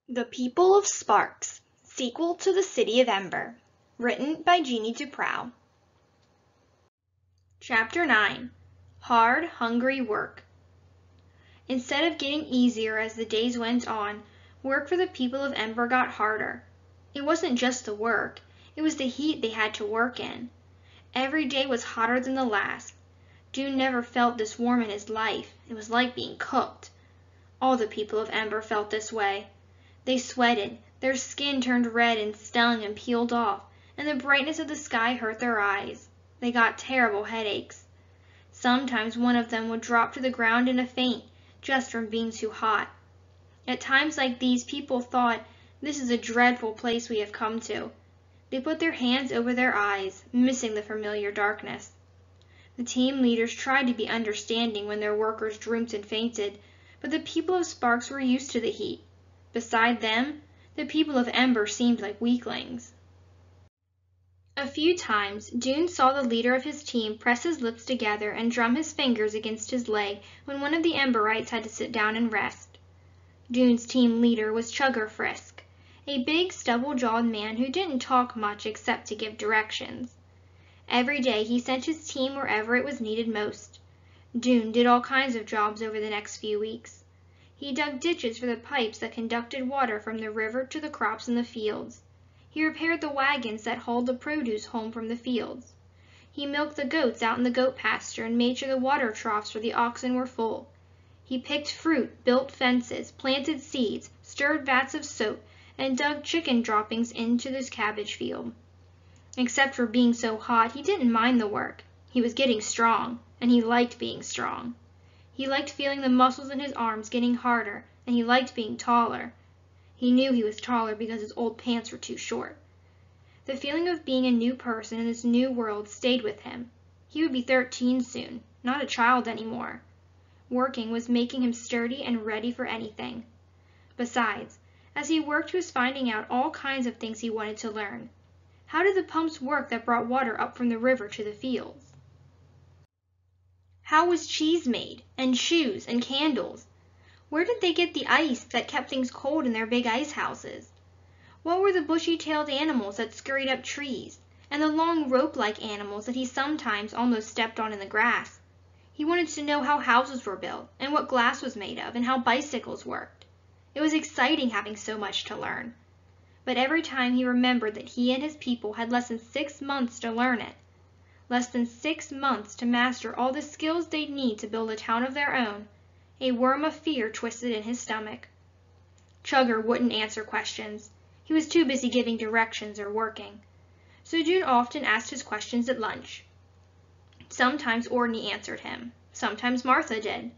The People of Sparks, sequel to The City of Ember, written by Jeanne DuPrau. Chapter 9. Hard, Hungry Work. Instead of getting easier as the days went on, work for the people of Ember got harder. It wasn't just the work, it was the heat they had to work in. Every day was hotter than the last. Dune never felt this warm in his life. It was like being cooked. All the people of Ember felt this way. They sweated, their skin turned red and stung and peeled off, and the brightness of the sky hurt their eyes. They got terrible headaches. Sometimes one of them would drop to the ground in a faint, just from being too hot. At times like these, people thought, "This is a dreadful place we have come to." They put their hands over their eyes, missing the familiar darkness. The team leaders tried to be understanding when their workers drooped and fainted, but the people of Sparks were used to the heat. Beside them, the people of Ember seemed like weaklings. A few times, Dune saw the leader of his team press his lips together and drum his fingers against his leg when one of the Emberites had to sit down and rest. Dune's team leader was Chugger Frisk, a big, stubble-jawed man who didn't talk much except to give directions. Every day he sent his team wherever it was needed most. Dune did all kinds of jobs over the next few weeks. He dug ditches for the pipes that conducted water from the river to the crops in the fields. He repaired the wagons that hauled the produce home from the fields. He milked the goats out in the goat pasture and made sure the water troughs for the oxen were full. He picked fruit, built fences, planted seeds, stirred vats of soap, and dug chicken droppings into this cabbage field. Except for being so hot, he didn't mind the work. He was getting strong, and he liked being strong. He liked feeling the muscles in his arms getting harder, and he liked being taller. He knew he was taller because his old pants were too short. The feeling of being a new person in this new world stayed with him. He would be 13 soon, not a child anymore. Working was making him sturdy and ready for anything. Besides, as he worked, he was finding out all kinds of things he wanted to learn. How did the pumps work that brought water up from the river to the fields? How was cheese made, and shoes, and candles? Where did they get the ice that kept things cold in their big ice houses? What were the bushy-tailed animals that scurried up trees, and the long rope-like animals that he sometimes almost stepped on in the grass? He wanted to know how houses were built, and what glass was made of, and how bicycles worked. It was exciting having so much to learn. But every time he remembered that he and his people had less than 6 months to learn it, less than 6 months to master all the skills they'd need to build a town of their own, a worm of fear twisted in his stomach. Chugger wouldn't answer questions. He was too busy giving directions or working. So Dune often asked his questions at lunch. Sometimes Ordney answered him. Sometimes Martha did.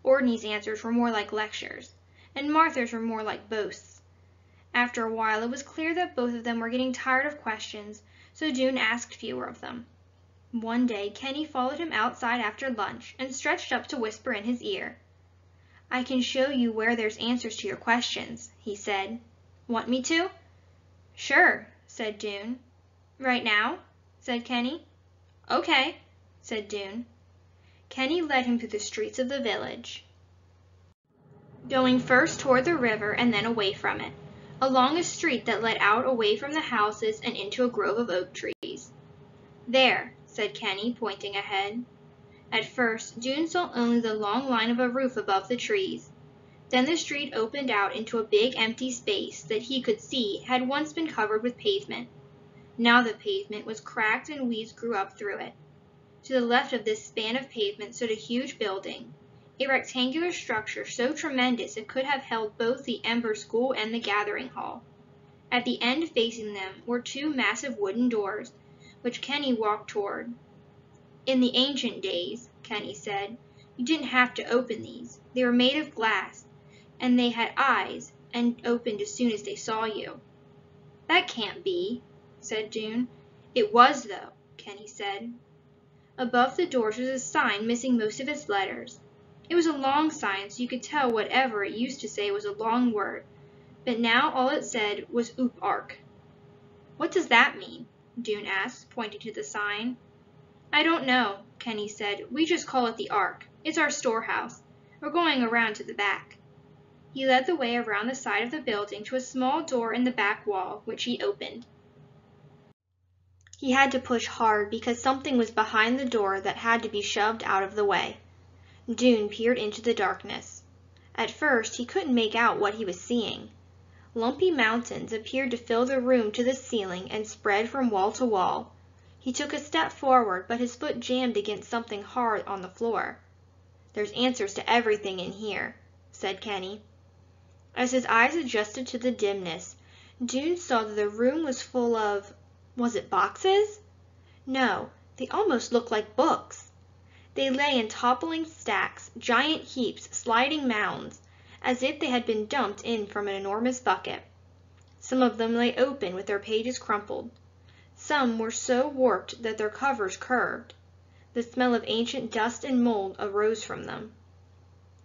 Ordney's answers were more like lectures, and Martha's were more like boasts. After a while, it was clear that both of them were getting tired of questions, so Dune asked fewer of them. One day, Kenny followed him outside after lunch and stretched up to whisper in his ear. "I can show you where there's answers to your questions," he said. "Want me to?" "Sure," said Dune. "Right now?" said Kenny. "Okay," said Dune. Kenny led him through the streets of the village, going first toward the river and then away from it, along a street that led out away from the houses and into a grove of oak trees. "There," said Kenny, pointing ahead. At first, Dune saw only the long line of a roof above the trees. Then the street opened out into a big empty space that he could see had once been covered with pavement. Now the pavement was cracked and weeds grew up through it. To the left of this span of pavement stood a huge building, a rectangular structure so tremendous it could have held both the Ember School and the Gathering Hall. At the end facing them were 2 massive wooden doors, which Kenny walked toward. "In the ancient days," Kenny said, "you didn't have to open these. They were made of glass, and they had eyes and opened as soon as they saw you." "That can't be," said Dune. "It was, though," Kenny said. Above the doors was a sign missing most of its letters. It was a long sign, so you could tell whatever it used to say was a long word, but now all it said was Oop-Ark. "What does that mean?" Dune asked, pointing to the sign. "I don't know," Kenny said. "We just call it the Ark. It's our storehouse. We're going around to the back." He led the way around the side of the building to a small door in the back wall, which he opened. He had to push hard because something was behind the door that had to be shoved out of the way. Dune peered into the darkness. At first, he couldn't make out what he was seeing. Lumpy mountains appeared to fill the room to the ceiling and spread from wall to wall. He took a step forward, but his foot jammed against something hard on the floor. "There's answers to everything in here," said Kenny. As his eyes adjusted to the dimness, Dune saw that the room was full of, was it boxes? No, they almost looked like books. They lay in toppling stacks, giant heaps, sliding mounds, as if they had been dumped in from an enormous bucket. Some of them lay open with their pages crumpled. Some were so warped that their covers curved. The smell of ancient dust and mold arose from them.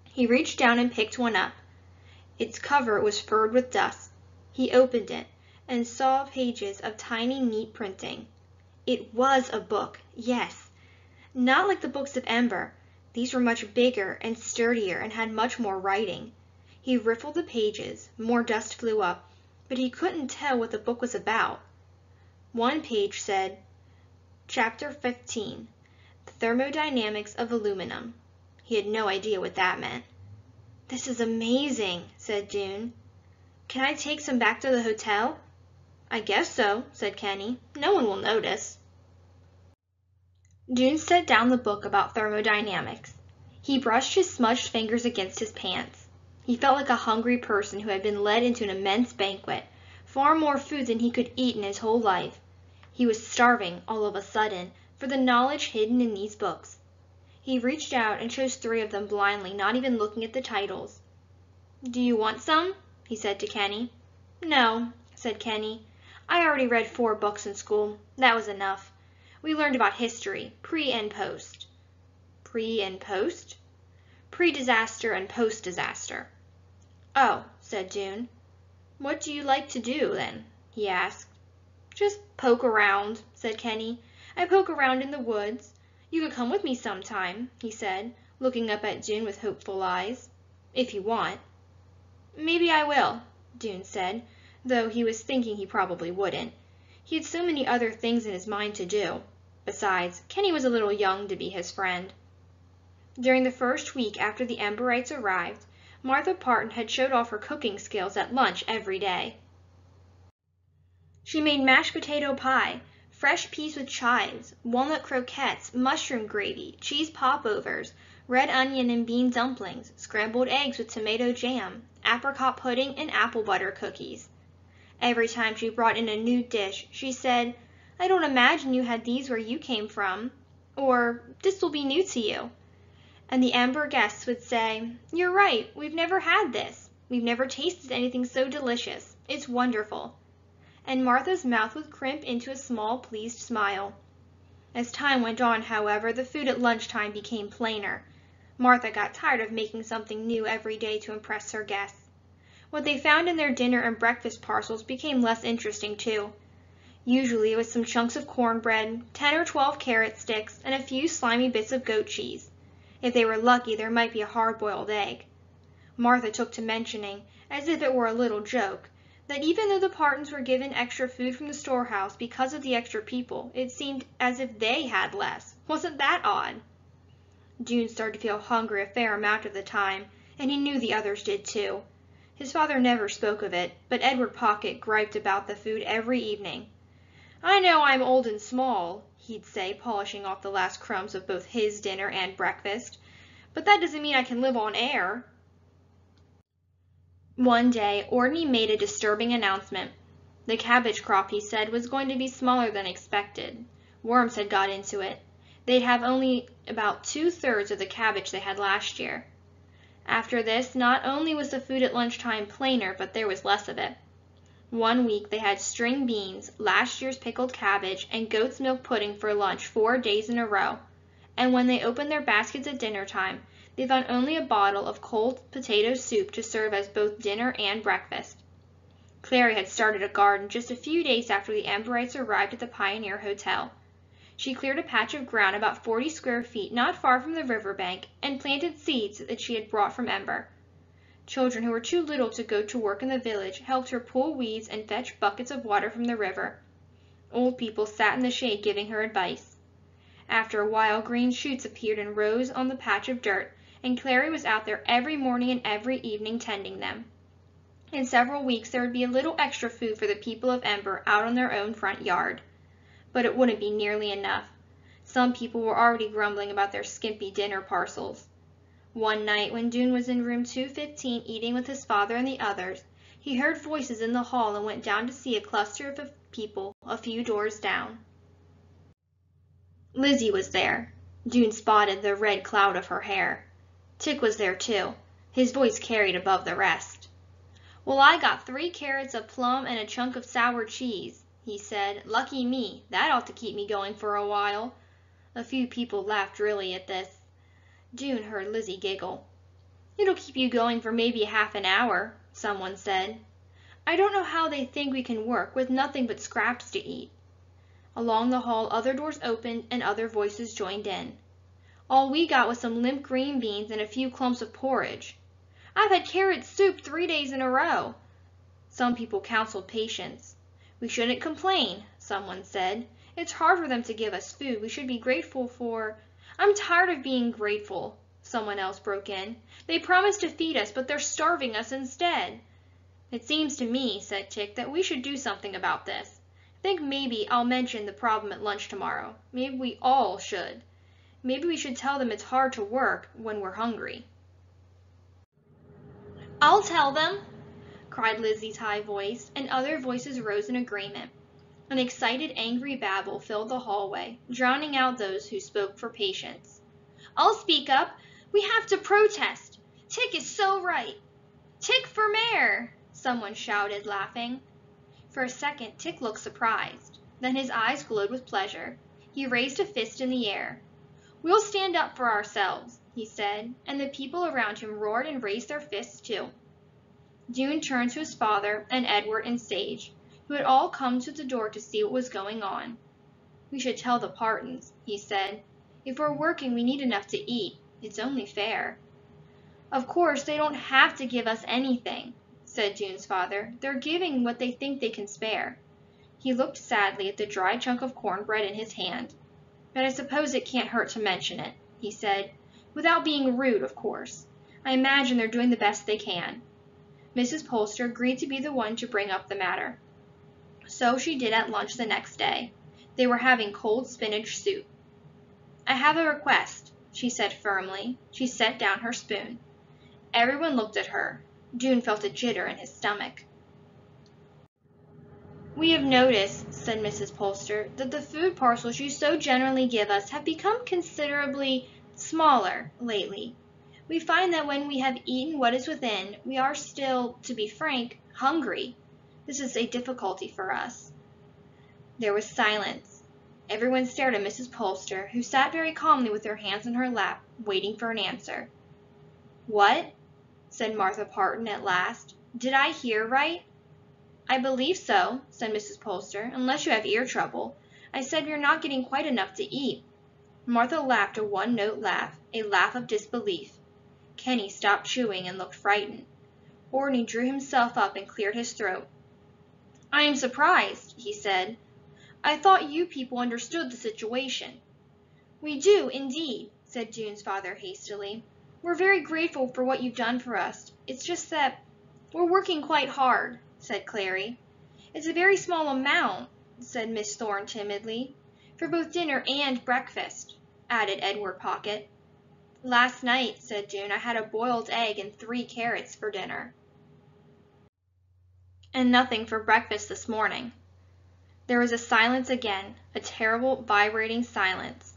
He reached down and picked one up. Its cover was furred with dust. He opened it and saw pages of tiny, neat printing. It was a book, yes. Not like the books of Ember. These were much bigger and sturdier and had much more writing. He riffled the pages. More dust flew up, but he couldn't tell what the book was about. One page said, Chapter 15, The Thermodynamics of Aluminum. He had no idea what that meant. "This is amazing," said Dune. "Can I take some back to the hotel?" "I guess so," said Kenny. "No one will notice." Dune set down the book about thermodynamics. He brushed his smudged fingers against his pants. He felt like a hungry person who had been led into an immense banquet, far more food than he could eat in his whole life. He was starving, all of a sudden, for the knowledge hidden in these books. He reached out and chose 3 of them blindly, not even looking at the titles. "Do you want some?" he said to Kenny. "No," said Kenny. "I already read 4 books in school. That was enough. We learned about history, pre and post." "Pre and post?" "Pre-disaster and post-disaster." "Oh," said Dune. "What do you like to do, then?" he asked. "Just poke around," said Kenny. "I poke around in the woods. You could come with me sometime," he said, looking up at Dune with hopeful eyes. "If you want." "Maybe I will," Dune said, though he was thinking he probably wouldn't. He had so many other things in his mind to do. Besides, Kenny was a little young to be his friend. During the first week after the Emberites arrived, Martha Parton had showed off her cooking skills at lunch every day. She made mashed potato pie, fresh peas with chives, walnut croquettes, mushroom gravy, cheese popovers, red onion and bean dumplings, scrambled eggs with tomato jam, apricot pudding, and apple butter cookies. Every time she brought in a new dish, she said, "I don't imagine you had these where you came from," or "This will be new to you." And the Ember guests would say, "You're right, we've never had this. We've never tasted anything so delicious. It's wonderful." And Martha's mouth would crimp into a small, pleased smile. As time went on, however, the food at lunchtime became plainer. Martha got tired of making something new every day to impress her guests. What they found in their dinner and breakfast parcels became less interesting, too. Usually it was some chunks of cornbread, 10 or 12 carrot sticks, and a few slimy bits of goat cheese. If they were lucky, there might be a hard-boiled egg. Martha took to mentioning, as if it were a little joke, that even though the Partons were given extra food from the storehouse because of the extra people, it seemed as if they had less. Wasn't that odd? Dune started to feel hungry a fair amount of the time, and he knew the others did too. His father never spoke of it, but Edward Pocket griped about the food every evening. "I know I'm old and small," he'd say, polishing off the last crumbs of both his dinner and breakfast, "but that doesn't mean I can live on air." One day, Ordney made a disturbing announcement. The cabbage crop, he said, was going to be smaller than expected. Worms had got into it. They'd have only about 2/3 of the cabbage they had last year. After this, not only was the food at lunchtime plainer, but there was less of it. One week they had string beans, last year's pickled cabbage, and goat's milk pudding for lunch 4 days in a row, and when they opened their baskets at dinner time, they found only a bottle of cold potato soup to serve as both dinner and breakfast. Clary had started a garden just a few days after the Emberites arrived at the Pioneer Hotel. She cleared a patch of ground about 40 square feet not far from the riverbank and planted seeds that she had brought from Ember. Children who were too little to go to work in the village helped her pull weeds and fetch buckets of water from the river. Old people sat in the shade giving her advice. After a while, green shoots appeared in rows on the patch of dirt, and Clary was out there every morning and every evening tending them. In several weeks there would be a little extra food for the people of Ember out on their own front yard. But it wouldn't be nearly enough. Some people were already grumbling about their skimpy dinner parcels. One night, when Dune was in room 215 eating with his father and the others, he heard voices in the hall and went down to see a cluster of people a few doors down. Lizzie was there. Dune spotted the red cloud of her hair. Tick was there too. His voice carried above the rest. "Well, I got 3 carrots, a plum, and a chunk of sour cheese," he said. "Lucky me. That ought to keep me going for a while." A few people laughed really at this. Dune heard Lizzie giggle. "It'll keep you going for maybe half an hour," someone said. "I don't know how they think we can work with nothing but scraps to eat." Along the hall other doors opened and other voices joined in. "All we got was some limp green beans and a few clumps of porridge." "I've had carrot soup 3 days in a row." Some people counseled patience. "We shouldn't complain," someone said. "It's hard for them to give us food. We should be grateful for—" "I'm tired of being grateful," someone else broke in. "They promised to feed us, but they're starving us instead." "It seems to me," said Tick, "that we should do something about this. I think maybe I'll mention the problem at lunch tomorrow. Maybe we all should. Maybe we should tell them it's hard to work when we're hungry." "I'll tell them," cried Lizzie's high voice, and other voices rose in agreement. An excited, angry babble filled the hallway, drowning out those who spoke for patience. "I'll speak up. We have to protest. Tick is so right. Tick for mayor," someone shouted, laughing. For a second, Tick looked surprised. Then his eyes glowed with pleasure. He raised a fist in the air. "We'll stand up for ourselves," he said, and the people around him roared and raised their fists too. Dune turned to his father and Edward and Sage, who had all come to the door to see what was going on. "We should tell the Partons," he said. "If we're working, we need enough to eat. It's only fair." "Of course, they don't have to give us anything," said Dune's father. "They're giving what they think they can spare." He looked sadly at the dry chunk of cornbread in his hand. "But I suppose it can't hurt to mention it," he said. "Without being rude, of course. I imagine they're doing the best they can." Mrs. Polster agreed to be the one to bring up the matter. So she did at lunch the next day. They were having cold spinach soup. "I have a request," she said firmly. She set down her spoon. Everyone looked at her. Dune felt a jitter in his stomach. "We have noticed," said Mrs. Polster, "that the food parcels you so generally give us have become considerably smaller lately. We find that when we have eaten what is within, we are still, to be frank, hungry. This is a difficulty for us." There was silence. Everyone stared at Mrs. Polster, who sat very calmly with her hands in her lap, waiting for an answer. "What?" said Martha Parton at last. "Did I hear right?" "I believe so," said Mrs. Polster, "unless you have ear trouble. I said we are not getting quite enough to eat." Martha laughed a one-note laugh, a laugh of disbelief. Kenny stopped chewing and looked frightened. Orny drew himself up and cleared his throat. "I am surprised," he said. "I thought you people understood the situation." "We do, indeed," said Dune's father hastily. "We're very grateful for what you've done for us. It's just that we're working quite hard," said Clary. "It's a very small amount," said Miss Thorne timidly. "For both dinner and breakfast," added Edward Pocket. "Last night," said Dune, "I had a boiled egg and 3 carrots for dinner." "And nothing for breakfast this morning." There was a silence again, a terrible, vibrating silence.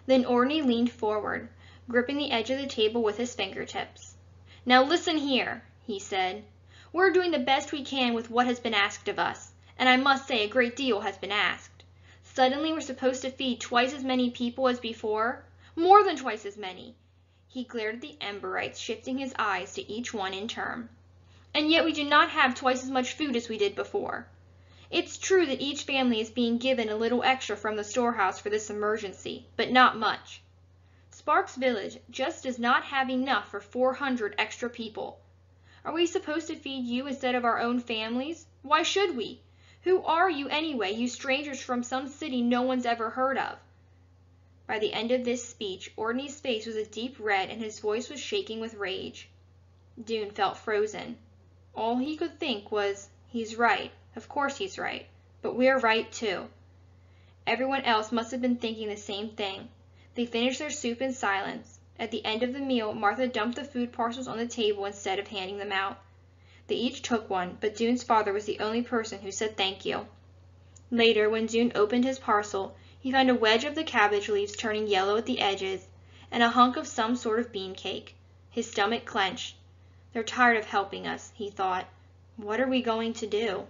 Then Orny leaned forward, gripping the edge of the table with his fingertips. "Now listen here," he said. "We're doing the best we can with what has been asked of us, and I must say a great deal has been asked. Suddenly we're supposed to feed twice as many people as before. More than twice as many." He glared at the Emberites, shifting his eyes to each one in turn. "And yet we do not have twice as much food as we did before. It's true that each family is being given a little extra from the storehouse for this emergency, but not much. Sparks Village just does not have enough for 400 extra people. Are we supposed to feed you instead of our own families? Why should we? Who are you anyway, you strangers from some city no one's ever heard of?" By the end of this speech, Ordney's face was a deep red and his voice was shaking with rage. Dune felt frozen. All he could think was, "He's right. Of course he's right. But we're right too." Everyone else must have been thinking the same thing. They finished their soup in silence. At the end of the meal, Martha dumped the food parcels on the table instead of handing them out. They each took one, but Dune's father was the only person who said thank you. Later, when Dune opened his parcel, he found a wedge of the cabbage leaves turning yellow at the edges, and a hunk of some sort of bean cake. His stomach clenched. "They're tired of helping us," he thought. "What are we going to do?"